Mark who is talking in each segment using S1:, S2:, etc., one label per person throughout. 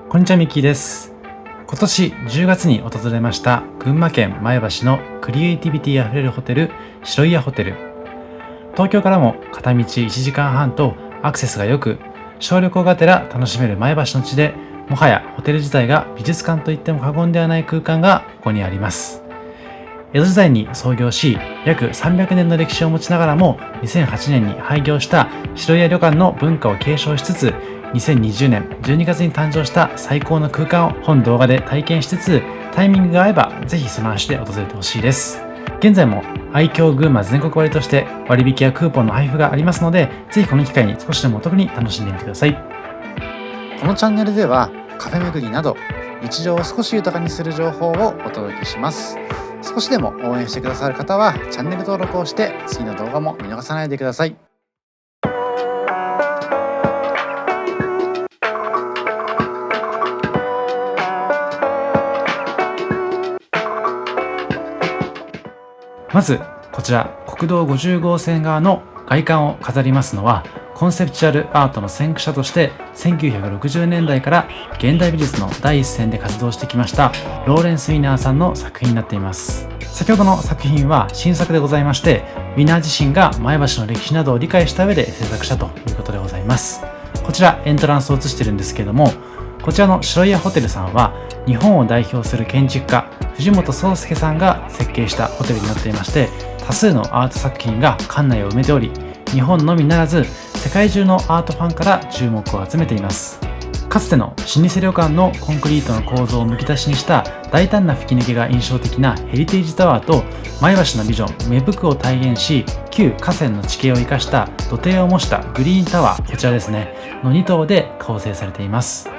S1: こんにちは、ミッキーです。今年10月に訪れました群馬県前橋のクリエイティビティあふれるホテル、白井屋ホテル。東京からも片道1時間半とアクセスが良く、小旅行がてら楽しめる前橋の地で、もはやホテル自体が美術館といっても過言ではない空間がここにあります。江戸時代に創業し、約300年の歴史を持ちながらも、2008年に廃業した白井屋旅館の文化を継承しつつ、2020年12月に誕生した最高の空間を本動画で体験しつつ、タイミングが合えばぜひその足で訪れてほしいです。現在も愛郷群馬全国割として割引やクーポンの配布がありますので、ぜひこの機会に少しでもお得に楽しんでみてください。
S2: このチャンネルではカフェ巡りなど日常を少し豊かにする情報をお届けします。少しでも応援してくださる方はチャンネル登録をして次の動画も見逃さないでください。
S1: まずこちら国道50号線側の外観を飾りますのは、コンセプチュアルアートの先駆者として1960年代から現代美術の第一線で活動してきましたローレンス・ウィナーさんの作品になっています。先ほどの作品は新作でございまして、ウィナー自身が前橋の歴史などを理解した上で制作したということでございます。こちらエントランスを映してるんですけれども、こちらの白井屋ホテルさんは日本を代表する建築家藤本壮介さんが設計したホテルになっていまして、多数のアート作品が館内を埋めており、日本のみならず世界中のアートファンから注目を集めています。かつての老舗旅館のコンクリートの構造をむき出しにした大胆な吹き抜けが印象的なヘリテージタワーと、前橋のビジョン芽吹くを体現し旧河川の地形を生かした土手を模したグリーンタワー、こちらですねの2棟で構成されています。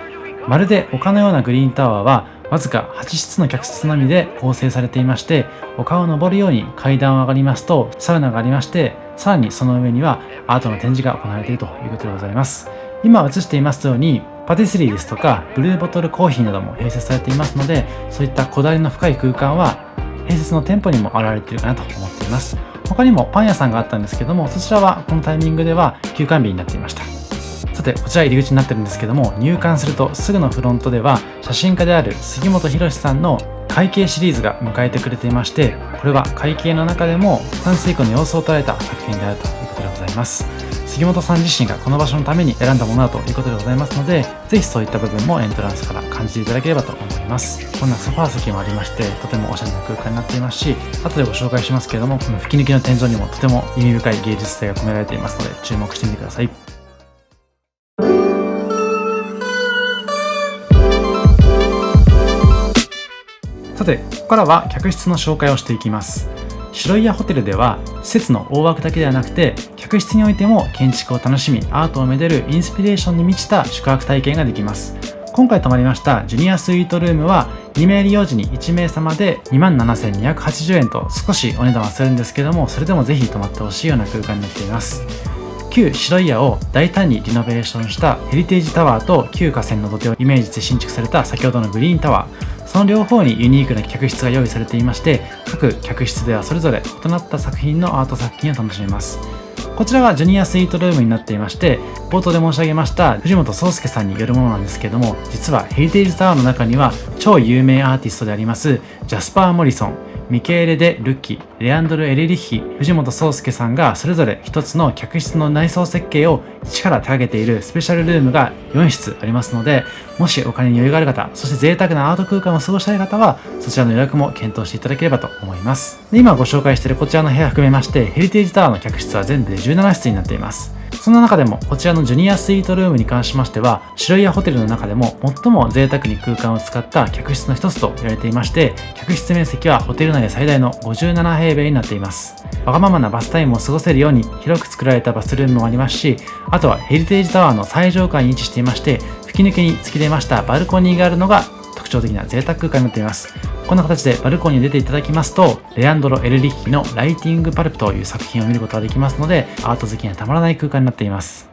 S1: まるで丘のようなグリーンタワーはわずか8室の客室のみで構成されていまして、丘を登るように階段を上がりますとサウナがありまして、さらにその上にはアートの展示が行われているということでございます。今映していますようにパティスリーですとかブルーボトルコーヒーなども併設されていますので、そういったこだわりの深い空間は併設の店舗にも現れているかなと思っています。他にもパン屋さんがあったんですけども、そちらはこのタイミングでは休館日になっていました。さて、こちら入り口になってるんですけども、入館するとすぐのフロントでは写真家である杉本博さんの会計シリーズが迎えてくれていまして、これは会計の中でも淡水湖の様子を捉えた作品であるということでございます。杉本さん自身がこの場所のために選んだものだということでございますので、ぜひそういった部分もエントランスから感じていただければと思います。こんなソファー席もありまして、とてもおしゃれな空間になっていますし、後でご紹介しますけれども、この吹き抜けの天井にもとても意味深い芸術性が込められていますので、注目してみてください。さて、ここからは客室の紹介をしていきます。白井屋ホテルでは施設の大枠だけではなくて、客室においても建築を楽しみアートをめでるインスピレーションに満ちた宿泊体験ができます。今回泊まりましたジュニアスイートルームは2名利用時に1名様で 27,280 円と少しお値段はするんですけども、それでもぜひ泊まってほしいような空間になっています。旧白井屋を大胆にリノベーションしたヘリテージタワーと旧河川の土手をイメージして新築された先ほどのグリーンタワー、その両方にユニークな客室が用意されていまして、各客室ではそれぞれ異なった作品のアート作品を楽しめます。こちらはジュニアスイートルームになっていまして、冒頭で申し上げました藤本壮介さんによるものなんですけども、実はヘリテージタワーの中には超有名アーティストでありますジャスパー・モリソン、ミケーレ・デ・ルッキ、レアンドル・エレリッヒ、藤本壮介さんがそれぞれ一つの客室の内装設計を一から手掛けているスペシャルルームが4室ありますので、もしお金に余裕がある方、そして贅沢なアート空間を過ごしたい方はそちらの予約も検討していただければと思います。で、今ご紹介しているこちらの部屋含めましてヘリテージタワーの客室は全部で17室になっています。その中でもこちらのジュニアスイートルームに関しましては、白井屋ホテルの中でも最も贅沢に空間を使った客室の一つと言われていまして、客室面積はホテル内で最大の57平米になっています。わがままなバスタイムを過ごせるように広く作られたバスルームもありますし、あとはヘリテージタワーの最上階に位置していまして、吹き抜けに突き出ましたバルコニーがあるのが特徴的な贅沢空間になっています。こんな形でバルコニーに出ていただきますと、レアンドロ・エルリッヒのライティングパルプという作品を見ることができますので、アート好きにはたまらない空間になっています。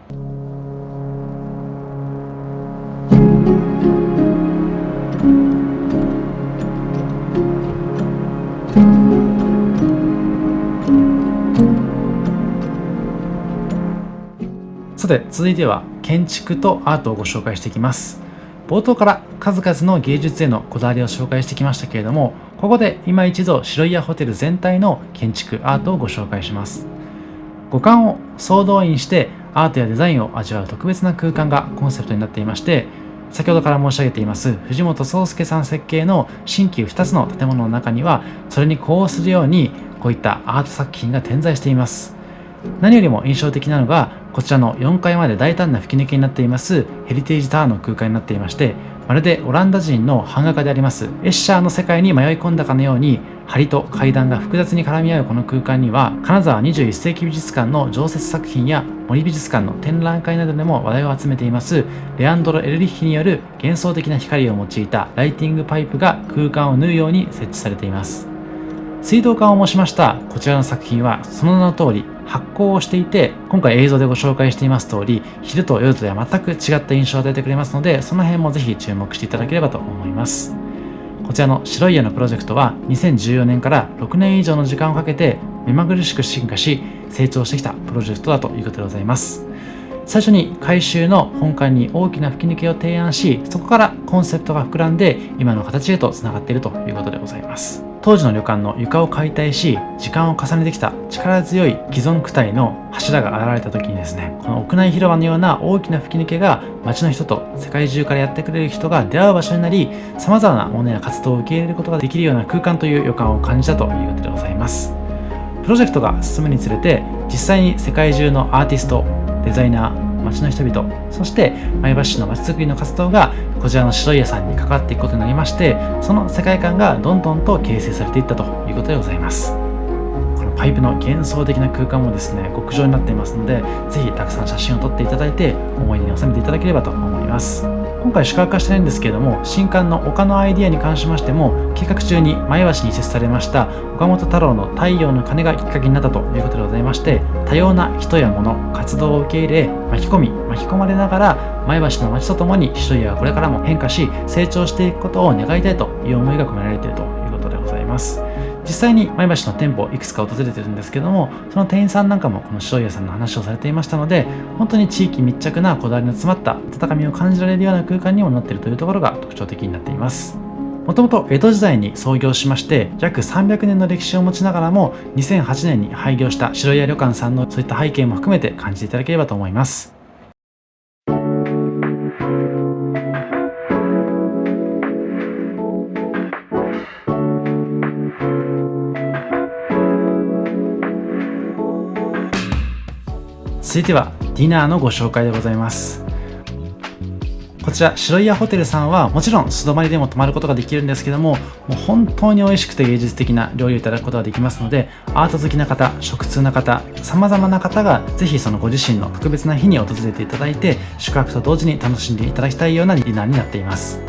S1: さて、続いては建築とアートをご紹介していきます。冒頭から数々の芸術へのこだわりを紹介してきましたけれども、ここで今一度白家ホテル全体の建築アートをご紹介します。五感を総動員してアートやデザインを味わう特別な空間がコンセプトになっていまして、先ほどから申し上げています藤本壮介さん設計の新旧2つの建物の中には、それに呼応するようにこういったアート作品が点在しています。何よりも印象的なのが、こちらの4階まで大胆な吹き抜けになっていますヘリテージタワーの空間になっていまして、まるでオランダ人の版画家でありますエッシャーの世界に迷い込んだかのように、梁と階段が複雑に絡み合うこの空間には、金沢21世紀美術館の常設作品や森美術館の展覧会などでも話題を集めていますレアンドロ・エルリッヒによる幻想的な光を用いたライティングパイプが空間を縫うように設置されています。水道管を模しましたこちらの作品は、その名の通り発光をしていて、今回映像でご紹介しています通り、昼と夜とでは全く違った印象を与えてくれますので、その辺もぜひ注目していただければと思います。こちらの白い家のプロジェクトは2014年から6年以上の時間をかけて目まぐるしく進化し成長してきたプロジェクトだということでございます。最初に改修の本館に大きな吹き抜けを提案し、そこからコンセプトが膨らんで今の形へとつながっているということでございます。当時の旅館の床を解体し、時間を重ねてきた力強い既存躯体の柱が現れた時にですね、この屋内広場のような大きな吹き抜けが街の人と世界中からやってくれる人が出会う場所になり、様々なものや活動を受け入れることができるような空間という予感を感じたということでございます。プロジェクトが進むにつれて、実際に世界中のアーティスト、デザイナー、街の人々、そして前橋市の街づくりの活動がこちらの白い家さんに関わっていくことになりまして、その世界観がどんどんと形成されていったということでございます。このパイプの幻想的な空間もですね、極上になっていますので、ぜひたくさん写真を撮っていただいて思い出に収めていただければと思います。今回宿泊はしてないんですけれども、新館の丘のアイディアに関しましても、計画中に前橋に設置されました岡本太郎の太陽の鐘がきっかけになったということでございまして、多様な人や物、活動を受け入れ、巻き込まれながら前橋の街とともに白い家はこれからも変化し成長していくことを願いたいという思いが込められているということでございます。実際に前橋の店舗いくつか訪れてるんですけども、その店員さんなんかもこの白い家さんの話をされていましたので、本当に地域密着なこだわりの詰まった温かみを感じられるような空間にもなっているというところが特徴的になっています。もともと江戸時代に創業しまして、約300年の歴史を持ちながらも2008年に廃業した白い家旅館さんのそういった背景も含めて感じていただければと思います。続いてはディナーのご紹介でございます。こちら白い家ホテルさんはもちろん素泊まりでも泊まることができるんですけども、もう本当に美味しくて芸術的な料理をいただくことができますので、アート好きな方、食通な方、様々な方がぜひそのご自身の特別な日に訪れていただいて、宿泊と同時に楽しんでいただきたいようなディナーになっています。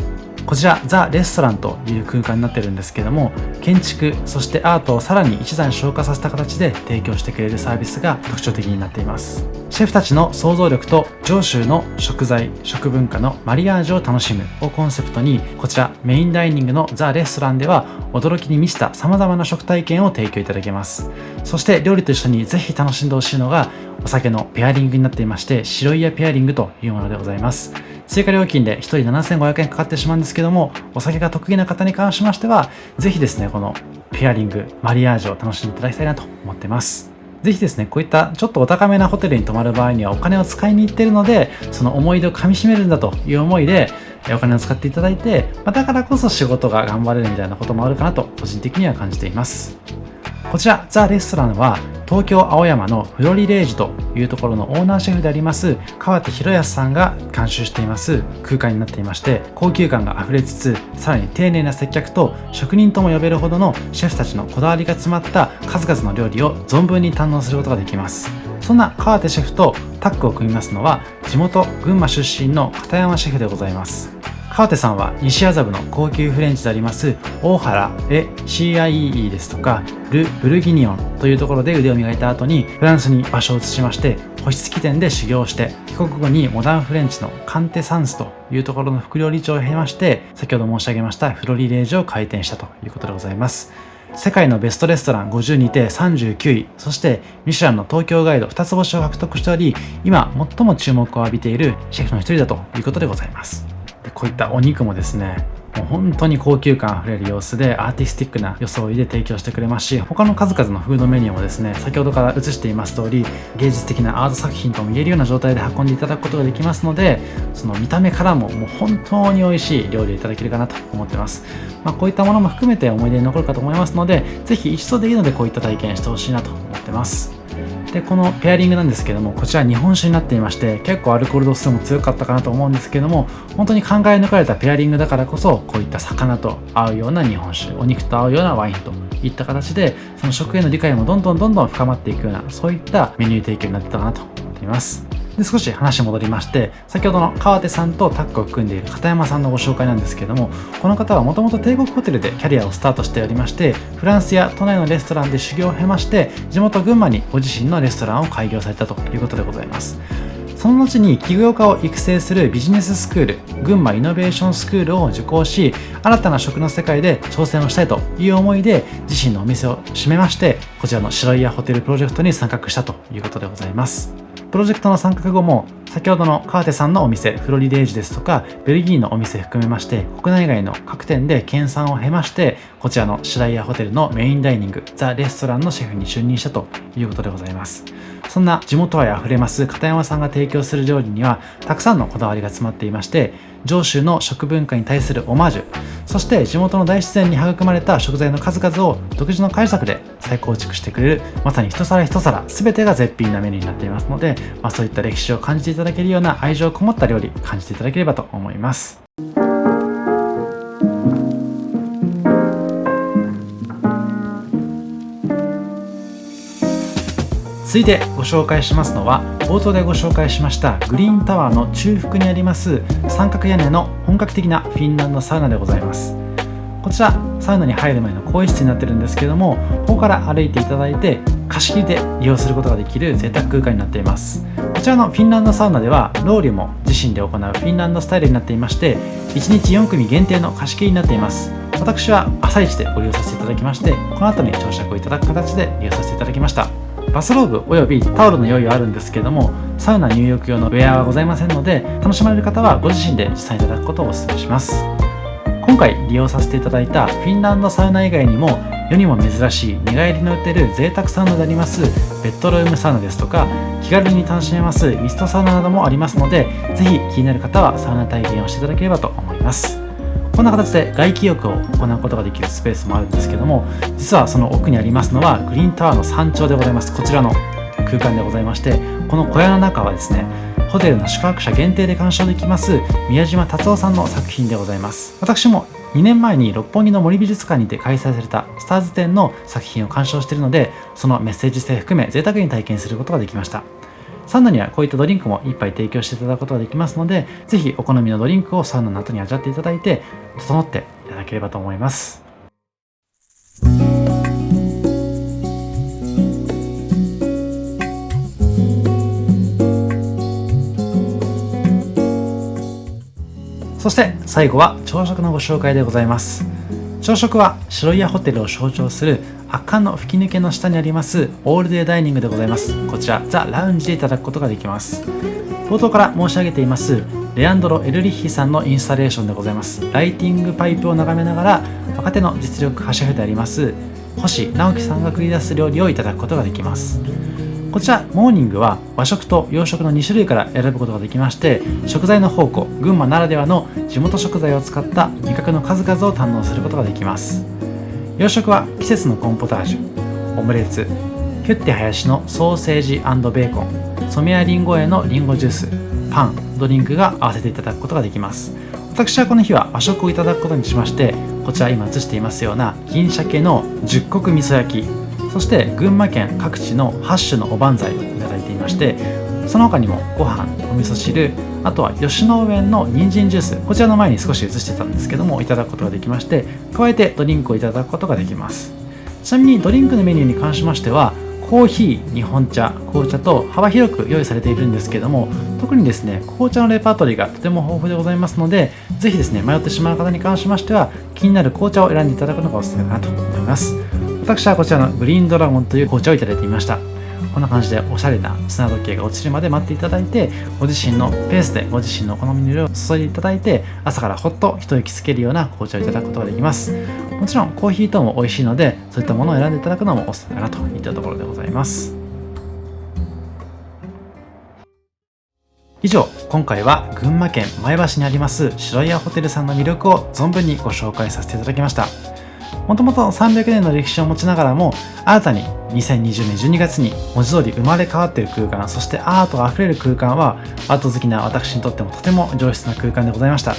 S1: こちらザ・レストランという空間になっているんですけども、建築そしてアートをさらに一段昇華させた形で提供してくれるサービスが特徴的になっています。シェフたちの想像力と上州の食材食文化のマリアージュを楽しむをコンセプトに、こちらメインダイニングのザ・レストランでは驚きに満ちた様々な食体験を提供いただけます。そして料理と一緒にぜひ楽しんでほしいのがお酒のペアリングになっていまして、白い家ペアリングというものでございます。追加料金で1人7500円かかってしまうんですけども、お酒が得意な方に関しましてはぜひですね、このペアリングマリアージュを楽しんでいただきたいなと思っています。ぜひですね、こういったちょっとお高めなホテルに泊まる場合にはお金を使いに行っているので、その思い出をかみしめるんだという思いでお金を使っていただいて、だからこそ仕事が頑張れるみたいなこともあるかなと個人的には感じています。こちらザ・レストランは東京青山のフロリレージュというところのオーナーシェフであります川手博康さんが監修しています空間になっていまして、高級感があふれつつ、さらに丁寧な接客と職人とも呼べるほどのシェフたちのこだわりが詰まった数々の料理を存分に堪能することができます。そんな川手シェフとタッグを組みますのは地元群馬出身の片山シェフでございます。川手さんは西麻布の高級フレンチであります大原レ CIEE ですとかル・ブルギニオンというところで腕を磨いた後にフランスに場所を移しまして、星付き店で修行して帰国後にモダンフレンチのカンテサンスというところの副料理長を経まして、先ほど申し上げましたフロリレージュを開店したということでございます。世界のベストレストラン50にて39位、そしてミシュランの東京ガイド2つ星を獲得しており、今最も注目を浴びているシェフの一人だということでございます。こういったお肉もですね、もう本当に高級感あふれる様子でアーティスティックな装いで提供してくれますし、他の数々のフードメニューもですね、先ほどから映しています通り芸術的なアート作品とも言えるような状態で運んでいただくことができますので、その見た目からももう本当に美味しい料理をいただけるかなと思ってます。こういったものも含めて思い出に残るかと思いますので、ぜひ一度でいいのでこういった体験してほしいなと思ってます。でこのペアリングなんですけども、こちら日本酒になっていまして、結構アルコール度数も強かったかなと思うんですけども、本当に考え抜かれたペアリングだからこそ、こういった魚と合うような日本酒、お肉と合うようなワインといった形で、その食への理解もどんどん深まっていくような、そういったメニュー提供になってたかなと思っています。で少し話戻りまして、先ほどの川手さんとタッグを組んでいる片山さんのご紹介なんですけども、この方はもともと帝国ホテルでキャリアをスタートしておりまして、フランスや都内のレストランで修行を経まして、地元群馬にご自身のレストランを開業されたということでございます。その後に起業家を育成するビジネススクール、群馬イノベーションスクールを受講し、新たな食の世界で挑戦をしたいという思いで自身のお店を閉めまして、こちらの白井屋ホテルプロジェクトに参画したということでございます。プロジェクトの参画後も、先ほどの川手さんのお店フロリデージュですとかベルギーのお店含めまして、国内外の各店で研鑽を経まして、こちらの白井屋ホテルのメインダイニングザ・レストランのシェフに就任したということでございます。そんな地元愛あふれます片山さんが提供する料理にはたくさんのこだわりが詰まっていまして、上州の食文化に対するオマージュ、そして地元の大自然に育まれた食材の数々を独自の解釈で再構築してくれる、まさに一皿一皿全てが絶品なメニューになっていますので、そういった歴史を感じていただけるような愛情こもった料理感じていただければと思います。続いてご紹介しますのは、冒頭でご紹介しましたグリーンタワーの中腹にあります三角屋根の本格的なフィンランドサウナでございます。こちらサウナに入る前の更衣室になってるんですけども、ここから歩いていただいて貸し切りで利用することができる贅沢空間になっています。こちらのフィンランドサウナではロウリュも自身で行うフィンランドスタイルになっていまして、1日4組限定の貸し切りになっています。私は朝一でご利用させていただきまして、この後に朝食をいただく形で利用させていただきました。バスローブおよびタオルの用意はあるんですけども、サウナ入浴用のウェアはございませんので、楽しまれる方はご自身で実際いただくことをお勧めします。今回利用させていただいたフィンランドサウナ以外にも、世にも珍しい寝返りの打てる贅沢サウナでありますベッドルームサウナですとか、気軽に楽しめますミストサウナなどもありますので、ぜひ気になる方はサウナ体験をしていただければと思います。こんな形で外気浴を行うことができるスペースもあるんですけども、実はその奥にありますのはグリーンタワーの山頂でございます。こちらの空間でございまして、この小屋の中はですね、ホテルの宿泊者限定で鑑賞できます宮島達夫さんの作品でございます。私も2年前に六本木の森美術館にて開催されたスターズ展の作品を鑑賞しているので、そのメッセージ性含め贅沢に体験することができました。サウナにはこういったドリンクも一杯提供していただくことができますので、ぜひお好みのドリンクをサウナの後に味わっていただいて、整っていただければと思います。そして最後は朝食のご紹介でございます。朝食は白井屋ホテルを象徴する圧巻の吹き抜けの下にありますオールデイダイニングでございます。こちらザ・ラウンジでいただくことができます。冒頭から申し上げていますレアンドロ・エルリッヒさんのインスタレーションでございます。ライティングパイプを眺めながら、若手の実力派シェフであります星直樹さんが繰り出す料理をいただくことができます。こちらモーニングは和食と洋食の2種類から選ぶことができまして、食材の宝庫群馬ならではの地元食材を使った味覚の数々を堪能することができます。洋食は季節のコーンポタージュ、オムレツ、ヒュッテハヤシのソーセージ&ベーコン、染谷りんご園のりんごジュース、パン、ドリンクが合わせていただくことができます。私はこの日は和食をいただくことにしまして、こちら今映していますような銀鮭の十穀味噌焼き、そして群馬県各地の8種のおばんざいをいただいていまして、その他にもご飯、お味噌汁、あとは吉野園の人参ジュース、こちらの前に少し映してたんですけどもいただくことができまして、加えてドリンクをいただくことができます。ちなみにドリンクのメニューに関しましては、コーヒー、日本茶、紅茶と幅広く用意されているんですけども、特にですね紅茶のレパートリーがとても豊富でございますので、ぜひですね迷ってしまう方に関しましては気になる紅茶を選んでいただくのがおすすめかなと思います。私はこちらのグリーンドラゴンという紅茶をいただいてみました。こんな感じでおしゃれな砂時計が落ちるまで待っていただいて、ご自身のペースでご自身のお好みの量を注いでいただいて、朝からほっと一息つけるような紅茶をいただくことができます。もちろんコーヒー等も美味しいので、そういったものを選んでいただくのもおすすめかなといったところでございます。以上、今回は群馬県前橋にあります白岩ホテルさんの魅力を存分にご紹介させていただきました。もともと300年の歴史を持ちながらも、新たに2020年12月に文字通り生まれ変わっている空間、そしてアートがあふれる空間は、アート好きな私にとってもとても上質な空間でございました。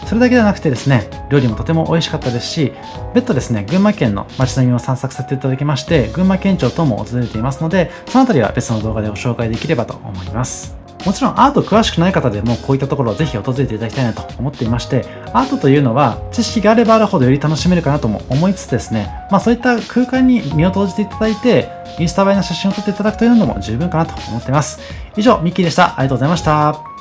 S1: それだけではなくてですね、料理もとても美味しかったですし、別途ですね、群馬県の街並みを散策させていただきまして、群馬県庁等も訪れていますので、そのあたりは別の動画でご紹介できればと思います。もちろんアート詳しくない方でもこういったところをぜひ訪れていただきたいなと思っていまして、アートというのは知識があればあるほどより楽しめるかなとも思いつつですね、そういった空間に身を投じていただいて、インスタ映えの写真を撮っていただくというのも十分かなと思っています。以上、ミッキーでした。ありがとうございました。